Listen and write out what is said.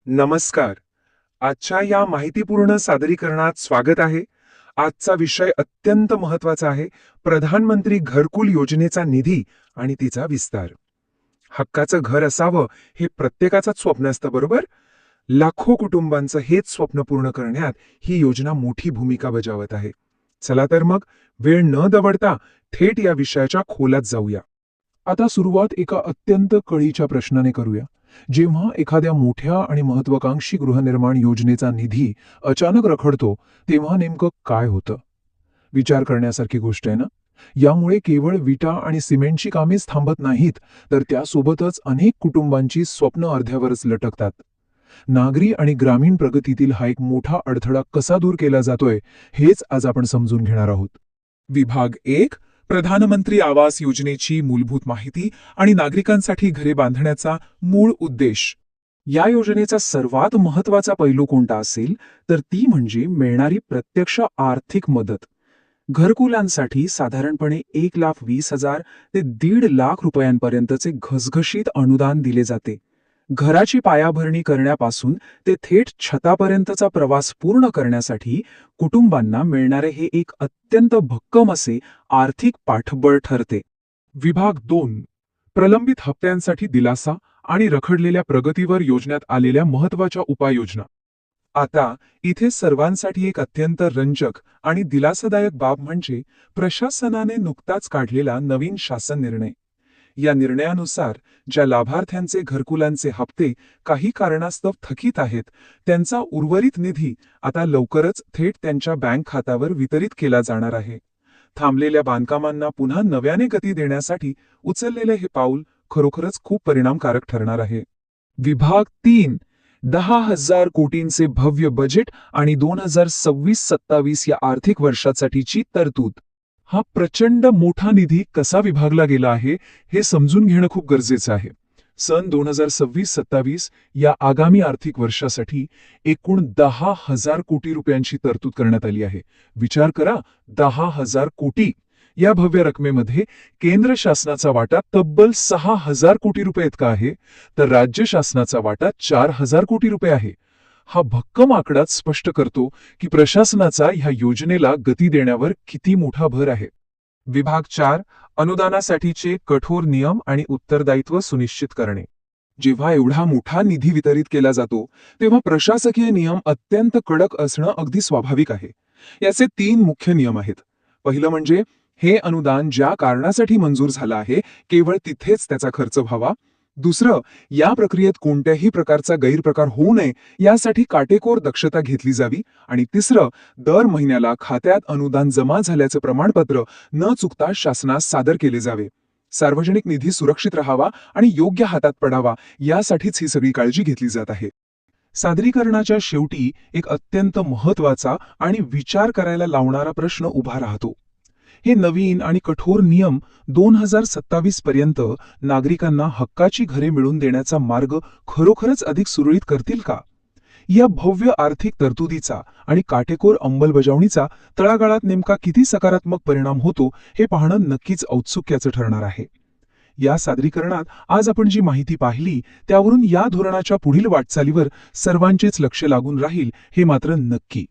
नमस्कार. आजच्या या माहितीपूर्ण सादरीकरणात स्वागत आहे. आजचा विषय अत्यंत महत्त्वाचा आहे. प्रधानमंत्री घरकुल योजनेचा निधी आणि तिचा विस्तार. हक्काचं घर असावं हे प्रत्येकाचंच स्वप्न असतं, बरोबर? लाखो कुटुंबांचं हेच स्वप्न पूर्ण करण्यात ही योजना मोठी भूमिका बजावत आहे. चला तर मग वेळ न दवडता थेट या विषयाच्या खोलात जाऊया. आता सुरुवात एका अत्यंत कळीच्या प्रश्नाने करूया. जेव्हा एखाद्या मोठ्या आणि महत्वाकांक्षी गृहनिर्माण योजनेचा निधी अचानक रखडतो, तेव्हा नेमकं काय होतं? विचार करण्यासारखी गोष्ट आहे ना? यामुळे केवळ विटा आणि सिमेंटची कामेच थांबत नाहीत, तर त्यासोबतच अनेक कुटुंबांची स्वप्न अर्ध्यावरच लटकतात. नागरी आणि ग्रामीण प्रगतीतील हा एक मोठा अडथळा कसा दूर केला जातोय, हेच आज आपण समजून घेणार आहोत. विभाग 1, प्रधानमंत्री आवास योजनेची मूलभूत माहिती आणि नागरिकांसाठी घरे बांधण्याचा मूळ उद्देश. या योजनेचा सर्वात महत्त्वाचा पैलू कोणता असेल, तर ती म्हणजे मिळणारी प्रत्यक्ष आर्थिक मदत. घरकुलांसाठी साधारणपणे 1,20,000 ते 1,50,000 रुपयांपर्यंतचे घसघशीत अनुदान दिले जाते. घराची पायाभरणी करण्यापासून ते थेट छतापर्यंतचा प्रवास पूर्ण करण्यासाठी कुटुंबांना मिळणारे हे एक अत्यंत भक्कम असे आर्थिक पाठबळ ठरते. विभाग 2, प्रलंबित हप्त्यांसाठी दिलासा आणि रखडलेल्या प्रगतीवर योजण्यात आलेल्या महत्त्वाच्या उपाययोजना. आता इथे सर्वांसाठी एक अत्यंत रंजक आणि दिलासादायक बाब म्हणजे प्रशासनाने नुकताच काढलेला नवीन शासन निर्णय. या निर्णयानुसार ज्या लाभार्थ्यांचे घरकुलांचे हप्ते काही कारणास्तव थकीत आहेत, त्यांचा उर्वरित निधी आता लवकरच थेट त्यांच्या बँक खात्यावर वितरित केला जाणार आहे. थांबलेल्या बांधकामांना पुन्हा नव्याने गती देण्यासाठी उचललेले हे पाऊल खरोखरच खूप परिणामकारक ठरणार आहे. विभाग 3, 10,000 कोटींचे भव्य बजेट आणि 2026-27 या आर्थिक वर्षासाठीची तरतूद. हा प्रचंड मोठा निधी कसा विभागला गेला आहे हे समजून घेणं खूप गरजेचं आहे. सन 2026-27 या आगामी आर्थिक वर्षासाठी एकूण 10,000 कोटी रुपयांची तरतूद करण्यात आली आहे. विचार करा, 10,000 कोटी. या भव्य रकमेमध्ये केंद्र शासनाचा वाटा तब्बल 6,000 कोटी रुपये इतका आहे, तर राज्य शासनाचा वाटा 4,000 कोटी रुपये आहे. हा भक्कम आकडाच स्पष्ट करतो की प्रशासनाचा ह्या योजनेला गती देण्यावर किती मोठा भर आहे. विभाग 4, अनुदानासाठीचे कठोर नियम आणि उत्तरदायित्व सुनिश्चित करणे. जेव्हा एवढा मोठा निधी वितरित केला जातो, तेव्हा प्रशासकीय नियम अत्यंत कडक असणं अगदी स्वाभाविक आहे. याचे 3 मुख्य नियम आहेत. पहिलं म्हणजे हे अनुदान ज्या कारणासाठी मंजूर झालं आहे, केवळ तिथेच त्याचा खर्च व्हावा. दुसरं, या प्रक्रियेत कोणत्याही प्रकारचा गैरप्रकार होऊ नये यासाठी काटेकोर दक्षता घेतली जावी. आणि तिसरं, दर महिन्याला खात्यात अनुदान जमा झाल्याचे प्रमाणपत्र न चुकता शासनास सादर केले जावे. सार्वजनिक निधी सुरक्षित राहावा आणि योग्य हातात पडावा, यासाठीच ही सगळी काळजी घेतली जात आहे. सादरीकरणाच्या शेवटी एक अत्यंत महत्त्वाचा आणि विचार करायला लावणारा प्रश्न उभा राहतो. हे नवीन आणि कठोर नियम 2027 पर्यंत नागरिकांना हक्काची घरे मिळवून देण्याचा मार्ग खरोखरच अधिक सुरळीत करतील का? या भव्य आर्थिक तरतुदीचा आणि काटेकोर अंमलबजावणीचा तळागाळात नेमका किती सकारात्मक परिणाम होतो हे पाहणं नक्कीच औत्सुक्याचं ठरणार आहे. या सादरीकरणात आज आपण जी माहिती पाहिली, त्यावरून या धोरणाच्या पुढील वाटचालीवर सर्वांचेच लक्ष लागून राहील हे मात्र नक्की.